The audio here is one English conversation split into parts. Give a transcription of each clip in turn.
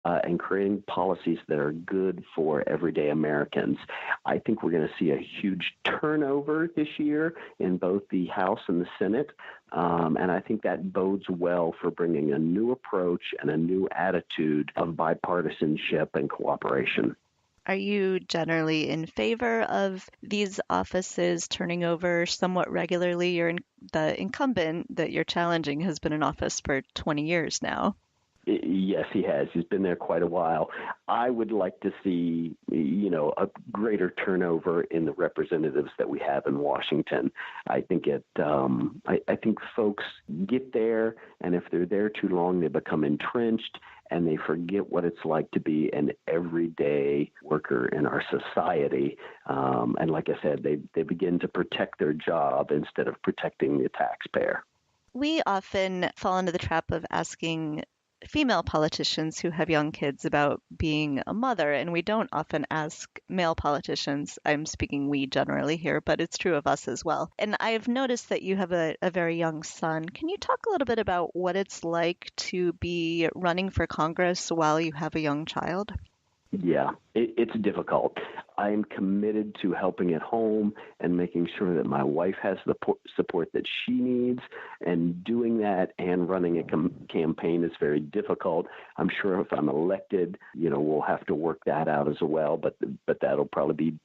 and creating policies that are good for everyday Americans. I think we're going to see a huge turnover this year in both the House and the Senate, and I think that bodes well for bringing a new approach and a new attitude of bipartisanship and cooperation. Are you generally in favor of these offices turning over somewhat regularly? The incumbent that you're challenging has been in office for 20 years now. Yes, he has. He's been there quite a while. I would like to see, a greater turnover in the representatives that we have in Washington. I think I think folks get there, and if they're there too long, they become entrenched, and they forget what it's like to be an everyday worker in our society. And like I said, they begin to protect their job instead of protecting the taxpayer. We often fall into the trap of asking female politicians who have young kids about being a mother, and we don't often ask male politicians. I'm speaking we generally here, but it's true of us as well. And I've noticed that you have a very young son. Can you talk a little bit about what it's like to be running for Congress while you have a young child? Yeah, it's difficult. I am committed to helping at home and making sure that my wife has the support that she needs. And doing that and running a campaign is very difficult. I'm sure if I'm elected, we'll have to work that out as well. But that'll probably be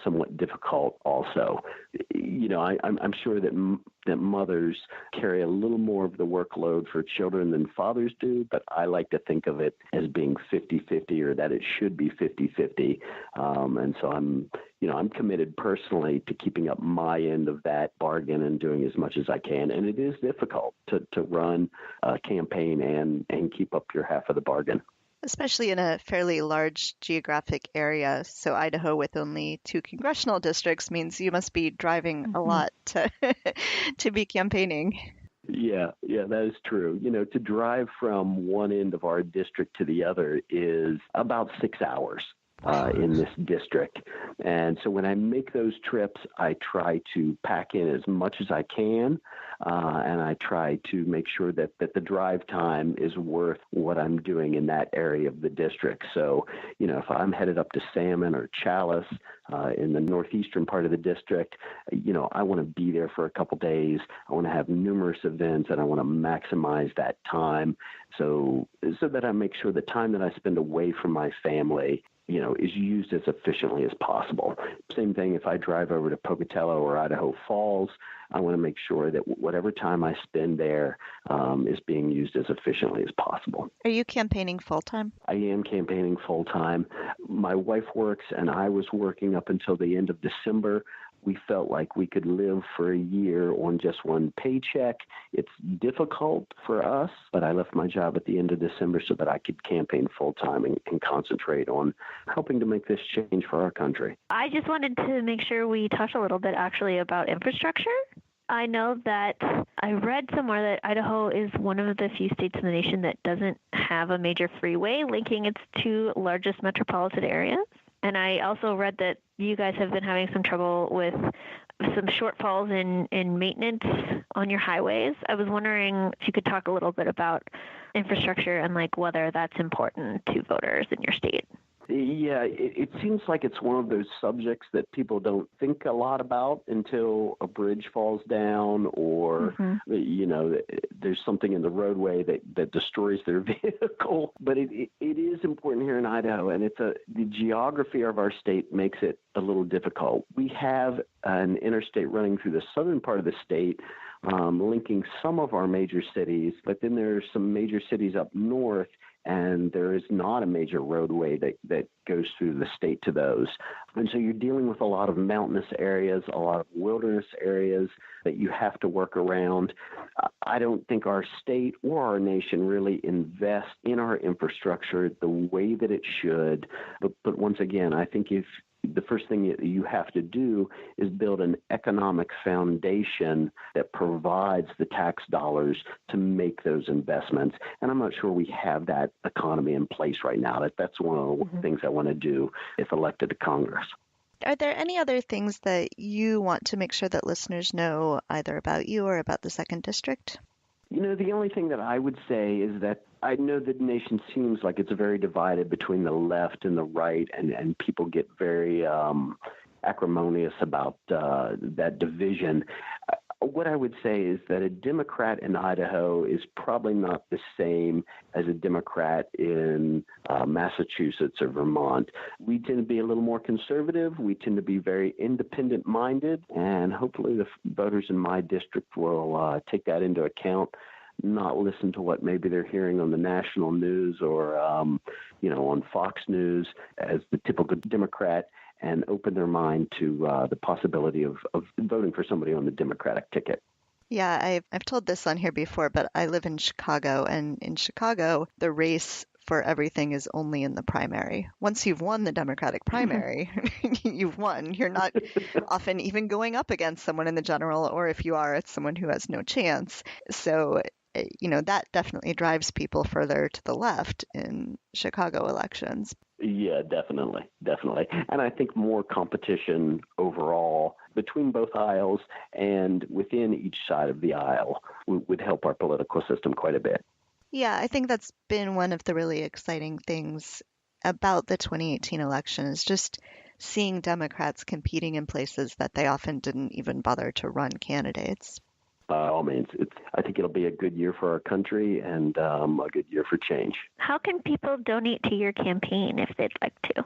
somewhat difficult also. I'm sure that mothers carry a little more of the workload for children than fathers do, but I like to think of it as being 50-50, or that it should be 50-50. And so I'm committed personally to keeping up my end of that bargain and doing as much as I can. And it is difficult to run a campaign and keep up your half of the bargain. Especially in a fairly large geographic area. So Idaho with only 2 congressional districts means you must be driving a lot to be campaigning. Yeah, that is true. To drive from one end of our district to the other is about 6 hours in this district. And so when I make those trips, I try to pack in as much as I can, and I try to make sure that the drive time is worth what I'm doing in that area of the district. So, if I'm headed up to Salmon or Chalice in the northeastern part of the district, I want to be there for a couple days. I want to have numerous events, and I want to maximize that time so that I make sure the time that I spend away from my family is used as efficiently as possible. Same thing if I drive over to Pocatello or Idaho Falls, I want to make sure that whatever time I spend there is being used as efficiently as possible. Are you campaigning full-time? I am campaigning full-time. My wife works, and I was working up until the end of December. We felt like we could live for a year on just one paycheck. It's difficult for us, but I left my job at the end of December so that I could campaign full-time and concentrate on helping to make this change for our country. I just wanted to make sure we touch a little bit actually about infrastructure. I know that I read somewhere that Idaho is one of the few states in the nation that doesn't have a major freeway linking its 2 largest metropolitan areas. And I also read that you guys have been having some trouble with some shortfalls in maintenance on your highways. I was wondering if you could talk a little bit about infrastructure and whether that's important to voters in your state. Yeah, it seems like it's one of those subjects that people don't think a lot about until a bridge falls down or, there's something in the roadway that destroys their vehicle. But it is important here in Idaho, and the geography of our state makes it a little difficult. We have an interstate running through the southern part of the state, linking some of our major cities, but then there's some major cities up north, and there is not a major roadway that goes through the state to those. And so you're dealing with a lot of mountainous areas, a lot of wilderness areas that you have to work around. I don't think our state or our nation really invest in our infrastructure the way that it should. But once again, I think if the first thing that you have to do is build an economic foundation that provides the tax dollars to make those investments. And I'm not sure we have that economy in place right now. That's one of the things I want to do if elected to Congress. Are there any other things that you want to make sure that listeners know either about you or about the 2nd District? The only thing that I would say is that I know the nation seems like it's very divided between the left and the right, and people get very acrimonious about that division. What I would say is that a Democrat in Idaho is probably not the same as a Democrat in Massachusetts or Vermont. We tend to be a little more conservative. We tend to be very independent-minded, and hopefully the voters in my district will take that into account, not listen to what maybe they're hearing on the national news or, on Fox News as the typical Democrat, and open their mind to the possibility of voting for somebody on the Democratic ticket. Yeah, I've told this on here before, but I live in Chicago, and in Chicago, the race for everything is only in the primary. Once you've won the Democratic primary, you've won. You're not often even going up against someone in the general, or if you are, it's someone who has no chance. So, that definitely drives people further to the left in Chicago elections. Yeah, definitely. And I think more competition overall between both aisles and within each side of the aisle would help our political system quite a bit. Yeah, I think that's been one of the really exciting things about the 2018 election is just seeing Democrats competing in places that they often didn't even bother to run candidates. By all means, I think it'll be a good year for our country and a good year for change. How can people donate to your campaign if they'd like to?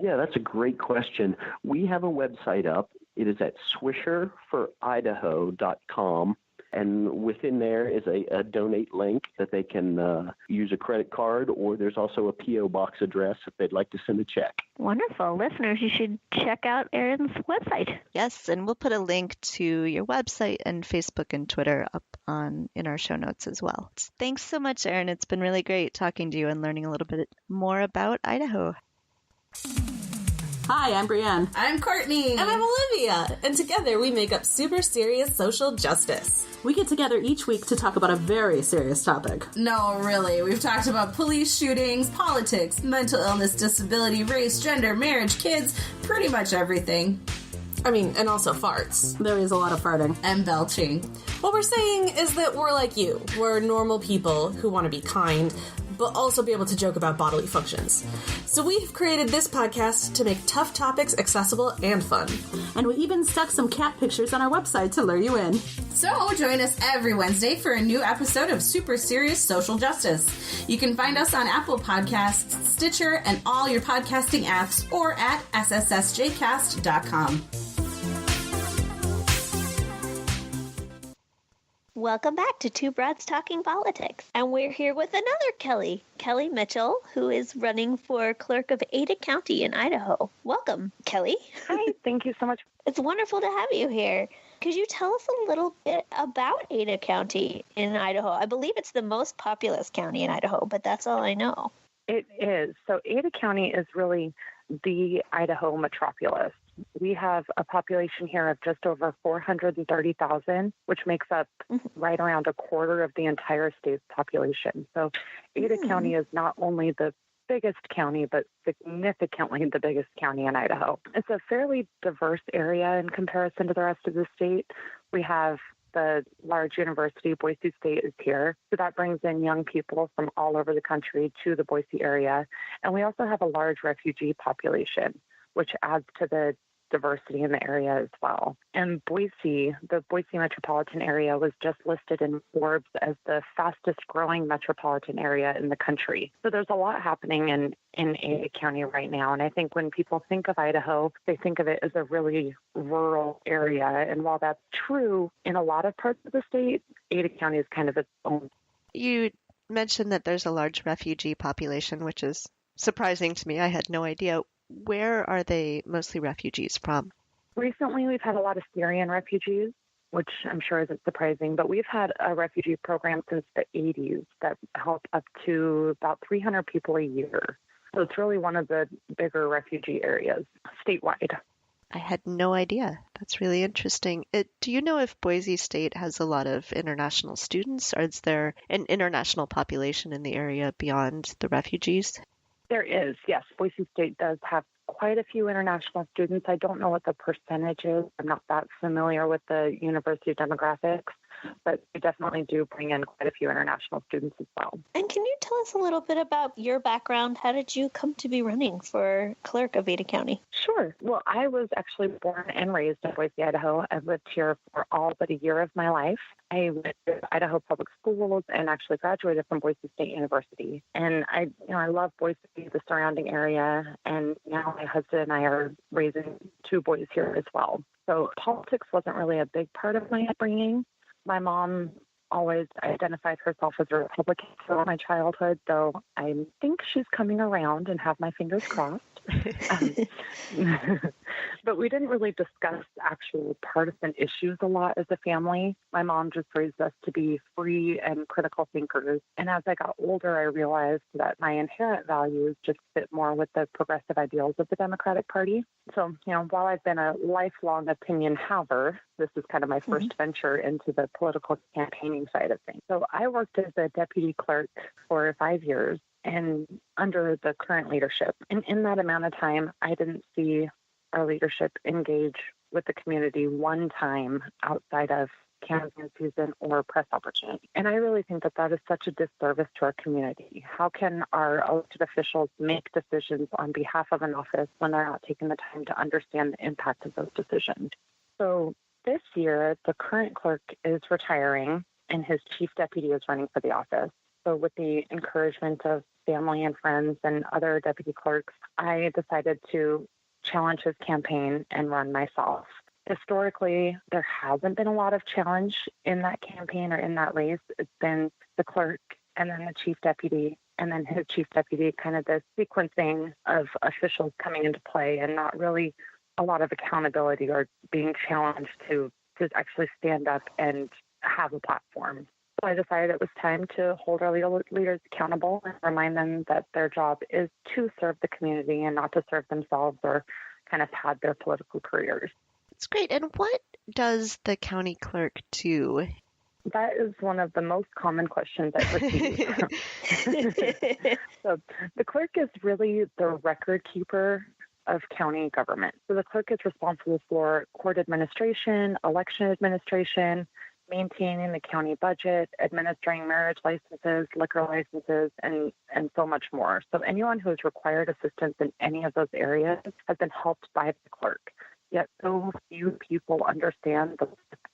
Yeah, that's a great question. We have a website up. It is at swisherforidaho.com. And within there is a donate link that they can use a credit card, or there's also a P.O. box address if they'd like to send a check. Wonderful. Listeners, you should check out Aaron's website. Yes, and we'll put a link to your website and Facebook and Twitter up in our show notes as well. Thanks so much, Aaron. It's been really great talking to you and learning a little bit more about Idaho. Hi, I'm Brienne. I'm Courtney. And I'm Olivia. And together we make up Super Serious Social Justice. We get together each week to talk about a very serious topic. No, really. We've talked about police shootings, politics, mental illness, disability, race, gender, marriage, kids, pretty much everything. I mean, and also farts. There is a lot of farting. And belching. What we're saying is that we're like you. We're normal people who want to be kind, but also be able to joke about bodily functions. So we've created this podcast to make tough topics accessible and fun. And we even stuck some cat pictures on our website to lure you in. So join us every Wednesday for a new episode of Super Serious Social Justice. You can find us on Apple Podcasts, Stitcher, and all your podcasting apps, or at sssjcast.com. Welcome back to Two Broads Talking Politics. And we're here with another Kelly Mitchell, who is running for clerk of Ada County in Idaho. Welcome, Kelly. Hi, thank you so much. It's wonderful to have you here. Could you tell us a little bit about Ada County in Idaho? I believe it's the most populous county in Idaho, but that's all I know. It is. So Ada County is really the Idaho metropolis. We have a population here of just over 430,000, which makes up right around a quarter of the entire state's population. So Ada County is not only the biggest county, but significantly the biggest county in Idaho. It's a fairly diverse area in comparison to the rest of the state. We have the large university, Boise State, is here. So that brings in young people from all over the country to the Boise area. And we also have a large refugee population, which adds to the diversity in the area as well. And Boise, the Boise metropolitan area, was just listed in Forbes as the fastest growing metropolitan area in the country. So there's a lot happening in Ada County right now. And I think when people think of Idaho, they think of it as a really rural area. And while that's true in a lot of parts of the state, Ada County is kind of its own. You mentioned that there's a large refugee population, which is surprising to me. I had no idea. Where are they mostly refugees from? Recently, we've had a lot of Syrian refugees, which I'm sure isn't surprising, but we've had a refugee program since the 80s that helped up to about 300 people a year. So it's really one of the bigger refugee areas statewide. I had no idea. That's really interesting. Do you know if Boise State has a lot of international students, or is there an international population in the area beyond the refugees? There is, yes. Boise State does have quite a few international students. I don't know what the percentage is. I'm not that familiar with the university demographics, but we definitely do bring in quite a few international students as well. And can you tell us a little bit about your background? How did you come to be running for clerk of Ada County? Sure. Well, I was actually born and raised in Boise, Idaho. I've lived here for all but a year of my life. I went to Idaho Public Schools and actually graduated from Boise State University. And I love Boise, the surrounding area. And now my husband and I are raising 2 boys here as well. So politics wasn't really a big part of my upbringing. My mom always identified herself as a Republican throughout my childhood, though I think she's coming around and have my fingers crossed. But we didn't really discuss actual partisan issues a lot as a family. My mom just raised us to be free and critical thinkers. And as I got older, I realized that my inherent values just fit more with the progressive ideals of the Democratic Party. So, while I've been a lifelong opinion haver, this is kind of my first venture into the political campaigning side of things. So I worked as a deputy clerk for 5 years and under the current leadership. And in that amount of time, I didn't see our leadership engage with the community one time outside of campaign season or press opportunity. And I really think that that is such a disservice to our community. How can our elected officials make decisions on behalf of an office when they're not taking the time to understand the impact of those decisions? So this year, the current clerk is retiring and his chief deputy is running for the office. So with the encouragement of family and friends and other deputy clerks, I decided to challenge his campaign and run myself. Historically, there hasn't been a lot of challenge in that campaign or in that race. It's been the clerk and then the chief deputy and then his chief deputy, kind of the sequencing of officials coming into play and not really a lot of accountability or being challenged to actually stand up and have a platform. So I decided it was time to hold our leaders accountable and remind them that their job is to serve the community and not to serve themselves or kind of pad their political careers. That's great. And what does the county clerk do? That is one of the most common questions I've received. So the clerk is really the record keeper of county government. So the clerk is responsible for court administration, election administration, maintaining the county budget, administering marriage licenses, liquor licenses, and so much more. So anyone who has required assistance in any of those areas has been helped by the clerk. Yet so few people understand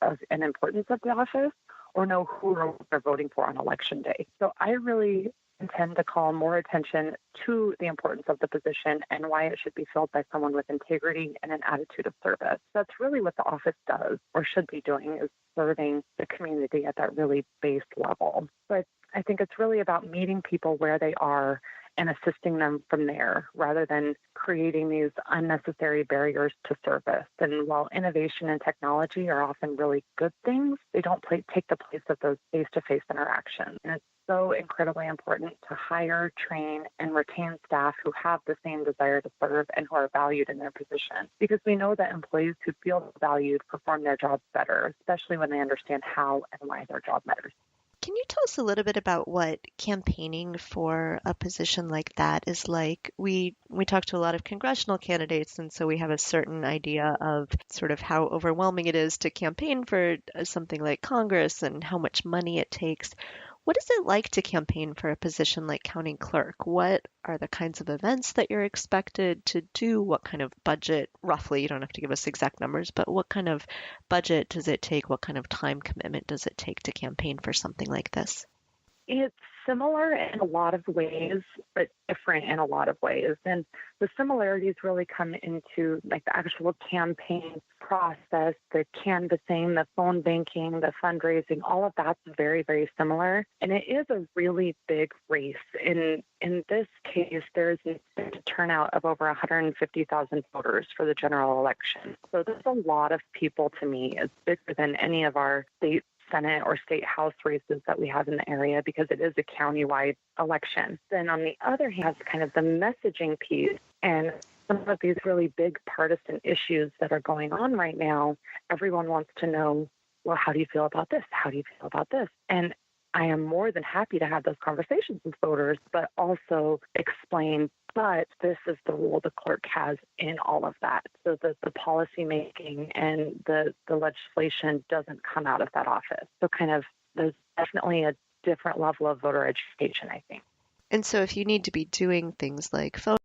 the importance of the office or know who they're voting for on election day. So I really intend to call more attention to the importance of the position and why it should be filled by someone with integrity and an attitude of service. That's really what the office does or should be doing, is serving the community at that really base level. But I think it's really about meeting people where they are and assisting them from there rather than creating these unnecessary barriers to service. And while innovation and technology are often really good things, they don't take the place of those face-to-face interactions. And it's so incredibly important to hire, train, and retain staff who have the same desire to serve and who are valued in their position. Because we know that employees who feel valued perform their jobs better, especially when they understand how and why their job matters. Can you tell us a little bit about what campaigning for a position like that is like? We talk to a lot of congressional candidates, and so we have a certain idea of sort of how overwhelming it is to campaign for something like Congress and how much money it takes. What is it like to campaign for a position like county clerk? What are the kinds of events that you're expected to do? What kind of budget, roughly, you don't have to give us exact numbers, but what kind of budget does it take? What kind of time commitment does it take to campaign for something like this? It's similar in a lot of ways, but different in a lot of ways. And the similarities really come into like the actual campaign process, the canvassing, the phone banking, the fundraising, all of that's very, very similar. And it is a really big race. In this case, there's a turnout of over 150,000 voters for the general election. So there's a lot of people to me. It's bigger than any of our state Senate or state House races that we have in the area because it is a countywide election. Then on the other hand, kind of the messaging piece and some of these really big partisan issues that are going on right now, everyone wants to know, well, how do you feel about this? How do you feel about this? And I am more than happy to have those conversations with voters, but also explain But this is the role the clerk has in all of that, so that the policy making and the legislation doesn't come out of that office. So there's definitely a different level of voter education, I think. And so if you need to be doing things like phone